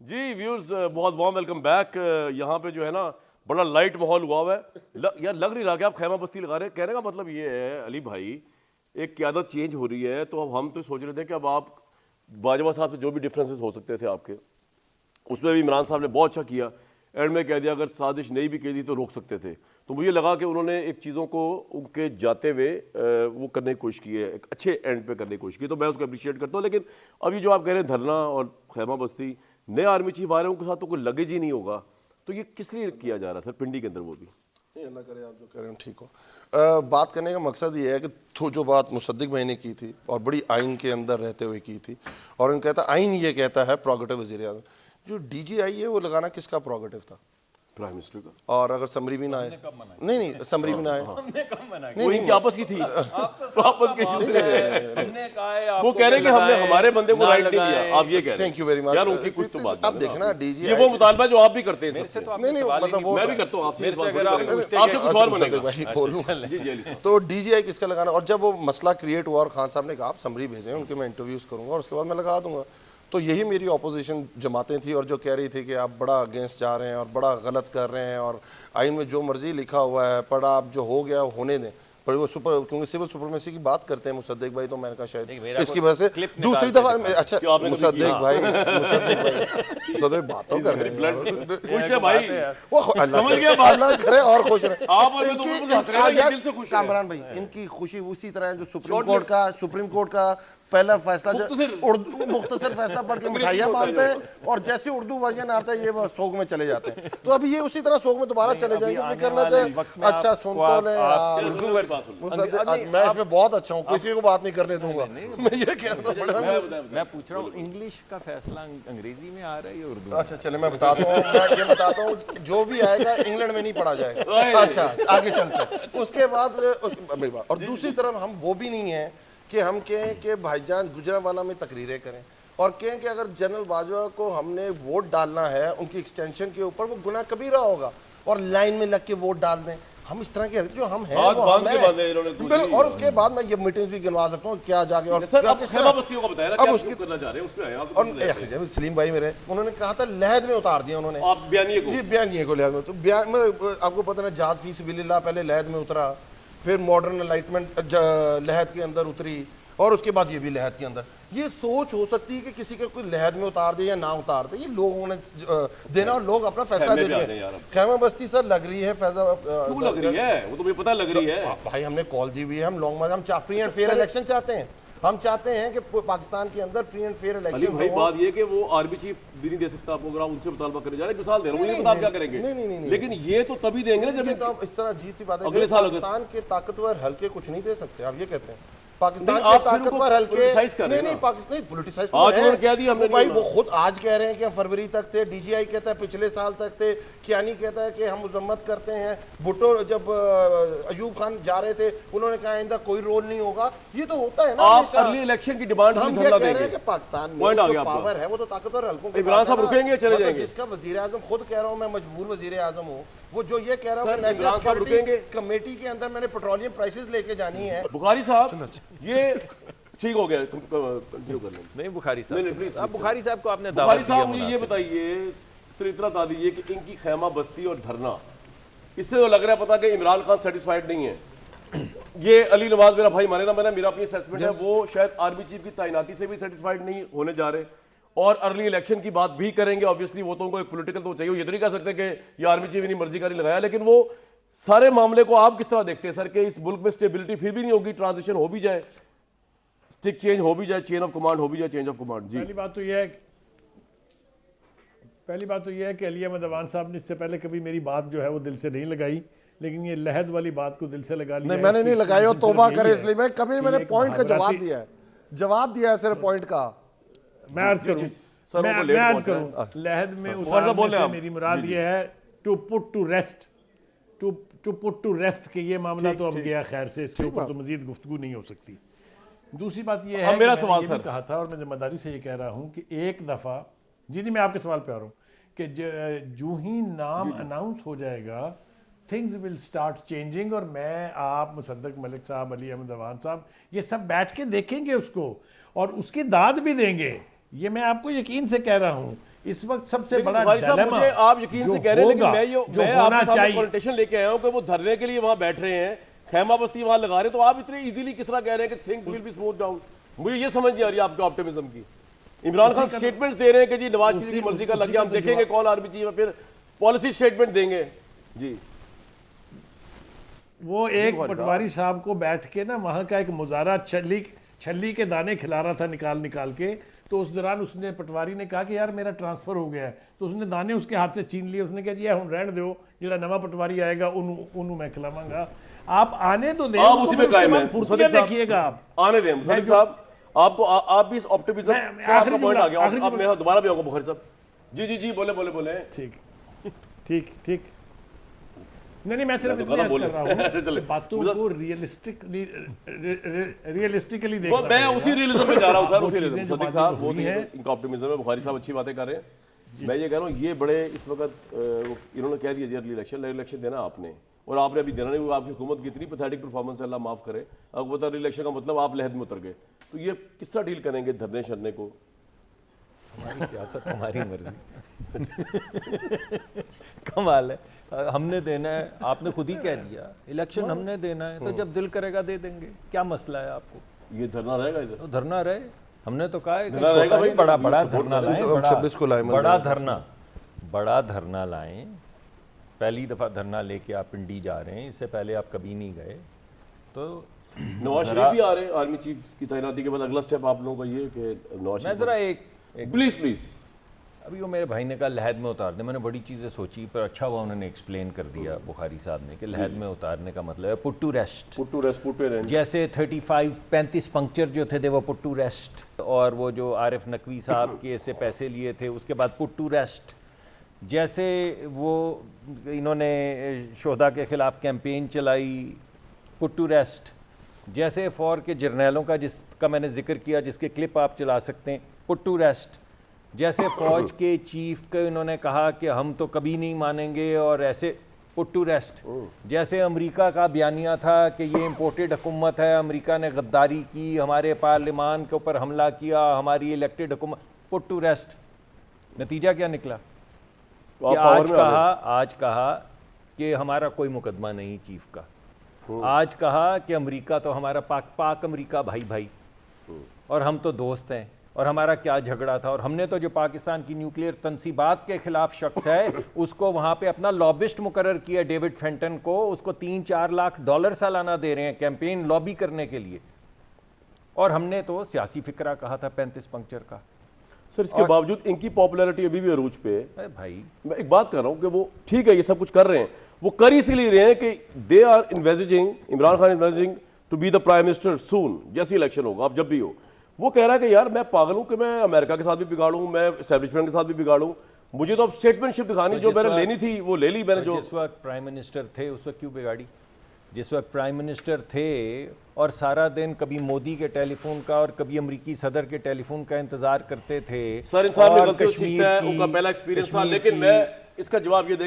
जी viewers, बहुत warm welcome back. यहाँ पे जो है ना बड़ा लाइट माहौल हुआ है। यार लग नहीं रहा कि आप खैमा बस्ती लगा रहे हैं। कहने का मतलब ये है अली भाई, एक क़यादत चेंज हो रही है, तो अब हम तो सोच रहे थे कि अब आप बाजवा साहब से जो भी डिफरेंसेस हो सकते थे आपके, उसमें भी इमरान साहब ने बहुत अच्छा किया। एंड में कह दिया अगर साजिश नहीं भी की थी तो रोक सकते थे। तो मुझे लगा कि उन्होंने एक चीज़ों को उनके जाते हुए वो करने की कोशिश की है, एक अच्छे एंड पे करने की कोशिश की, तो मैं उसको अप्रिशिएट करता हूँ। लेकिन अब ये जो आप कह रहे हैं धरना और खैमा बस्ती, नए आर्मी चीफ आ रहे हैं, उनके साथ तो कोई लगेज ही नहीं होगा, तो ये किस लिए किया जा रहा है सर पिंडी के अंदर? वो भी अल्लाह करे आप जो कह रहे हैं ठीक हो। बात करने का मकसद ये है कि तो जो बात मुसद्दिक भाई ने की थी और बड़ी आइन के अंदर रहते हुए की थी, और उन्होंने कहता आइन ये कहता है प्रोगेटिव वज़ीर आज़म, जो DGI है वो लगाना किसका प्रोगेटिव था? प्राइम मिनिस्टर का। और अगर समरी भी ना आए, नहीं समरी भी ना आए, वो इनकी आपस की थी, आपस की वो कह रहे हैं कि हमने हमारे बंदे को राइट नहीं दिया, आप ये कह रहे हैं। थैंक यू वेरी मच यार उनकी कुछ तो बात अब देखना DGI, ये वो मुतालबा जो आप भी करते हैं सबसे। नहीं मतलब वो मैं भी करता हूँ आपसे आपसे सवाल बनेगा भाई बोलूं तो DGI किसका लगाना? और जब वो मसला क्रिएट हुआ और खान साहब ने कहा आप समरी भेजें, उनके मैं इंटरव्यूज करूंगा और उसके बाद मैं लगा दूंगा, तो यही मेरी ऑपोजिशन जमातें थी और जो कह रही थी कि आप बड़ा अगेंस्ट जा रहे हैं और बड़ा गलत कर रहे हैं और आइन में जो मर्जी लिखा हुआ है पर आप जो हो गया होने दें, पर वो सुपर क्योंकि सिविल सुपरमेसी की बात करते हैं मुसद्दिक भाई, तो मैंने कहा शायद इसकी वजह से दूसरी दफा अच्छा मुसद्दिक भाई बातों करने वो अल्लाह करे और खुश रहे। कामरान भाई इनकी खुशी उसी तरह है जो सुप्रीम कोर्ट का पहला फैसला जो मुख्तसर फैसला पढ़ के मिठाइयाँ बांधते हैं और जैसे उर्दू वर्जन आता है ये बस सोग में चले जाते हैं, तो अभी ये उसी तरह सोग में दोबारा चले जाएंगे। फिर करना चाहिए अच्छा सुन तो ले मैं इसमें बहुत अच्छा हूँ, किसी को बात नहीं करने दूंगा। मैं ये कह रहा हूँ, मैं पूछ रहा हूँ इंग्लिश का फैसला अंग्रेजी में आ रहा है या उर्दू? अच्छा चले मैं बताता हूँ, मैं ये बताता हूँ जो भी आएगा इंग्लैंड में नहीं पढ़ा जाएगा। अच्छा आगे चलते हैं उसके बाद मेरी बात। और दूसरी तरफ हम वो भी नहीं है कि हम कहें कि भाईजान गुजरांवाला में तकरीरें करें और कहें कि अगर जनरल बाजवा को हमने वोट डालना है उनकी एक्सटेंशन के ऊपर, वो गुनाह कबीरा होगा और लाइन में लग के वोट डाल दें। हम इस तरह के जो हम हैं वो हम हैं। और उसके बाद मैं ये मीटिंग्स भी गिनवा सकता हूँ क्या जाके और अब उसकी सलीम भाई मेरे उन्होंने कहा था लहद में उतार दिया उन्होंने जी बयानिए को लहद में, तो बयान में आपको पता ना जात फी सबिलिल्लाह पहले लहद में उतरा, फिर मॉडर्न एनलाइटमेंट लहद के अंदर उतरी और उसके बाद ये भी लहद के अंदर। ये सोच हो सकती है कि किसी के कोई लहद में उतार दे या ना उतार दे, ये लोगों ने देना और लोग अपना फैसला दे दिए। खैमा बस्ती सर लग रही है लग रही है, वो तो मुझे पता लग रही है भाई, हमने कॉल दी हुई है, हम लॉन्ग मार्च, हम फ्री एंड फेयर इलेक्शन चाहते हैं। हम चाहते हैं कि पाकिस्तान के अंदर फ्री एंड फेयर इलेक्शन। भाई बात ये कि वो आर्मी चीफ भी नहीं दे सकता आपको, अगर आप उनसे मुतालबा करने जा रहे हैं। मिसाल दे रहा हूं, ये बता आप क्या करेंगे? नहीं लेकिन ये तो तभी देंगे ना जब तो इस तरह अजीब सी बात है। अगले साल पाकिस्तान के ताकतवर हल्के कुछ नहीं दे सकते, आप ये कहते हैं पाकिस्तान के ताकतवर हल्के नहीं पाकिस्तान पोलिटिसाइज भाई, वो खुद आज कह रहे हैं कि हम फरवरी तक थे, DGI कहता है पिछले साल तक थे, कियानी कहता है कि हम मजम्मत करते हैं, भुट्टो जब अयूब खान जा रहे थे उन्होंने कहा आइंदा कोई रोल नहीं होगा। ये तो होता है ना, अर्ली इलेक्शन की डिमांड हम ये कह रहे हैं कि पाकिस्तान में जो पावर है वो तो ताकतवर हल्कों के पास है। रुकेंगे चले जाएंगे। जिसका वजीर आजम खुद कह रहा हूँ मैं मजबूर वजीर आजम हूँ, वो जो ये कह रहा हूँ नेशनल सिक्योरिटी कमेटी के अंदर मैंने पेट्रोलियम प्राइसेस लेके जानी है। बुखारी साहब ये ठीक हो गया, कंटिन्यू कर लें। नहीं बुखारी साहब प्लीज, आप बुखारी साहब को आपने बुखारी साहब मुझे ये बताइए, सिर्फ इतना बता दीजिए कि इनकी खैमा बस्ती और धरना, इससे तो लग रहा है पता कि इमरान खान सेटिस्फाइड नहीं है। ये अली नवाज मेरा भाई माने ना माने, मेरा अपनी असेसमेंट है, वो शायद आर्मी चीफ की तैनाती से भी सेटिस्फाइड नहीं होने जा रहे और अर्ली इलेक्शन की बात भी करेंगे। ऑब्वियसली वो तो उनको एक पॉलिटिकल तो चाहिए, ये तो नहीं कह सकते कि ये आर्मी चीफ इन्हीं मर्जी का नहीं लगाया। लेकिन वो सारे मामले को आप किस तरह देखते हैं सर कि इस मुल्क में स्टेबिलिटी फिर भी नहीं होगी, ट्रांजिशन हो भी जाए, स्टिक चेंज हो भी जाए, चेन ऑफ कमांड हो भी जाए, चेंज ऑफ कमांड? जी पहली बात तो यह है कि अली अहमद अवान साहब ने इससे पहले कभी मेरी बात जो है वो दिल से नहीं लगाई, लेकिन ये लहद वाली बात को दिल से लगा लिया। नहीं मैंने नहीं लगाई, और तौबा करे, इसलिए मैं कभी मैंने पॉइंट का जवाब दिया है सिर्फ पॉइंट का। मैं अर्ज करूं लहद में उतारने से मेरी मुराद ये है टू पुट टू रेस्ट के ये मामला तो अब गया खैर से, इसके ऊपर तो मजीद गुफ्तगू नहीं हो सकती। दूसरी बात ये है मेरा कि सवाल मैंने ये भी कहा था और मैं जिम्मेदारी से ये कह रहा हूँ कि एक दफ़ा जी मैं आपके सवाल पे आ रहा हूँ कि जो ही नाम अनाउंस हो जाएगा थिंग्स विल स्टार्ट चेंजिंग, और मैं आप मुसद्दक मलिक साहब, अली अहमद अवान साहब, ये सब बैठ के देखेंगे उसको और उसकी दाद भी देंगे। ये मैं आपको यकीन से कह रहा हूँ। इस वक्त सबसे बड़ा भाई साहब dilemma मुझे आप यकीन जो से कह रहे हैं, लेकिन होगा, मैं जो मैं होना आपके सामने चाहिए, कॉन्टेशन लेके आया हूं कि वो धरने के लिए वहां बैठ रहे हैं, खैमा बस्ती वहां लगा रहे हैं, तो आप इतने इजीली किस तरह कह रहे हैं कि things will be smooth down? मुझे ये समझ नहीं आ रही आपके ऑप्टिमिज्म की। इमरान खान स्टेटमेंट्स दे रहे हैं कि जी नवाज शरीफ की मर्जी का लग गया, हम देखेंगे कौन आर्मी चीफ है, फिर पॉलिसी स्टेटमेंट देंगे जी। वो एक पटवारी साहब को बैठ के ना वहां का एक मुजारा छल्ली के दाने खिला रहा था निकाल निकाल के, तो उस दौरान उसने पटवारी ने कहा कि यार मेरा ट्रांसफर हो गया है, तो उसने दाने उसके हाथ से छीन लिए। उसने कहा जी हम रहने दो, जो नवा पटवारी आएगा उन्होंने मैं खिलावांगा, आप आने तो दें, आप उसी में कायम हैं, फुर्तियां देखिएगा आप आने दें मुसद्दिक साहब, आपको आप भी इस ऑप्टिमिज्म मैं- से आपका आखिरी पॉइंट आ गया, जुमला- अब मैं दोबारा भी आऊंगा बुखारी साहब। जी जी जी, बोले बोले बोले। ठीक ठीक ठीक नहीं मैं सिर्फ तो इतना गलत अर्ज बोले। कर रहा हूँ चले। कि बातों को रियलिस्टिकली देखना मैं पड़ेगा। उसी रियलिज्म में जा रहा हूँ सर, वो उसी चीजें रियलिज्म। जो मुसद्दिक बातें साहब हो वो रही हैं, इनका ऑप्टिमिज्म है, बुखारी साहब अच्छी बातें कर रहे हैं। मैं ये कह रहा हूँ ये बड़े इस वक्त इन्होंने कह दिया अर्ली इलेक्शन देना आपने, और आपने अभी देना नहीं। वो आपकी हुकूमत की इतनी पैथेटिक परफॉर्मेंस है, अल्लाह माफ करे। अब बता इलेक्शन का मतलब आप लहद में उतर गए, तो ये किस तरह डील करेंगे धरने शरने को? हमारी सियासत हमारी मर्जी। कमाल है, हमने देना है, आपने खुद ही कह दिया इलेक्शन हमने देना है, तो जब दिल करेगा दे देंगे, क्या मसला है आपको? ये धरना रहेगा इधर? तो धरना रहे, हमने तो कहा है कि धरना रहेगा छोटा नहीं, भाई, बड़ा तो बड़ा सपोर्ट धरना करें। लाएं, तो हम 26 को लाएं, बड़ा धरना, बड़ा धरना लाएं। पहली दफा धरना लेके आप पिंडी जा रहे हैं, इससे पहले आप कभी नहीं गए, तो नवाज शरीफ भी आ रहे हैं आर्मी चीफ की तैनाती के बाद। अगला स्टेप आप लोगों का ये कि नवाज मैं जरा एक प्लीज प्लीज अभी वो मेरे भाई ने कहा लहद में उतार दे, मैंने बड़ी चीज़ें सोची, पर अच्छा हुआ उन्होंने एक्सप्लेन कर दिया बुखारी साहब ने कि लहद में उतारने का मतलब है put to rest. Put to rest, put to rest. जैसे 35 पंक्चर जो थे वो पुट टू रेस्ट, और वो जो आरिफ नकवी साहब के से पैसे लिए थे उसके बाद पुट टू रेस्ट। जैसे वो इन्होंने शोहदा के खिलाफ कैंपेन चलाई, पुट टू रेस्ट। जैसे फौर के जर्नैलों का जिसका मैंने जिक्र किया, जिसके क्लिप आप चला सकते हैं, पुट टू रेस्ट। जैसे फौज के चीफ को इन्होंने कहा कि हम तो कभी नहीं मानेंगे, और ऐसे पुट टू रेस्ट। जैसे अमेरिका का बयानिया था कि ये इम्पोर्टेड हुकूमत है, अमेरिका ने गद्दारी की, हमारे पार्लियामान के ऊपर हमला किया, हमारी इलेक्टेड हुकूमत, पुट टू रेस्ट। नतीजा क्या निकला कि आज कहा कि हमारा कोई मुकदमा नहीं चीफ का, आज कहा कि अमेरिका तो हमारा पाक अमेरिका भाई भाई, और हम तो दोस्त हैं, और हमारा क्या झगड़ा था, और हमने तो जो पाकिस्तान की न्यूक्लियर तंसीबात के खिलाफ शख्स है उसको वहाँ पे अपना लॉबिस्ट मुकर्रर किया, डेविड फेंटन को, उसको 3-4 लाख डॉलर सालाना दे रहे हैं कैंपेन लॉबी करने के लिए, और हमने तो सियासी फिक्रा कहा था 35 पंक्चर का। सर इसके बावजूद इनकी पॉपुलैरिटी अभी भी अरूज पे है। अरे भाई मैं एक बात कर रहा हूँ कि वो ठीक है ये सब कुछ कर रहे हैं, वो कर इसीलिए रहे हैं कि they are envisaging, Imran Khan envisaging to be the prime minister soon, जैसे इलेक्शन होगा, अब जब भी हो। वो कह रहा है कि यार मैं पागल हूं कि मैं अमेरिका के साथ भी बिगाड़ूं, मैं एस्टेब्लिशमेंट के साथ भी बिगाड़ूं, मुझे तो अब स्टेटसमैनशिप दिखानी, जो मैंने लेनी थी वो ले ली मैंने। जो जिस वक्त प्राइम मिनिस्टर थे उस वक्त क्यों बिगाड़ी? जिस वक्त प्राइम मिनिस्टर थे और सारा दिन कभी मोदी के टेलीफोन का और कभी अमेरिकी सदर के टेलीफोन का इंतजार करते थे, सर इंसान में और गलती सीखता है, उनका पहला एक्सपीरियंस था, लेकिन मैं इसका जवाब ये दे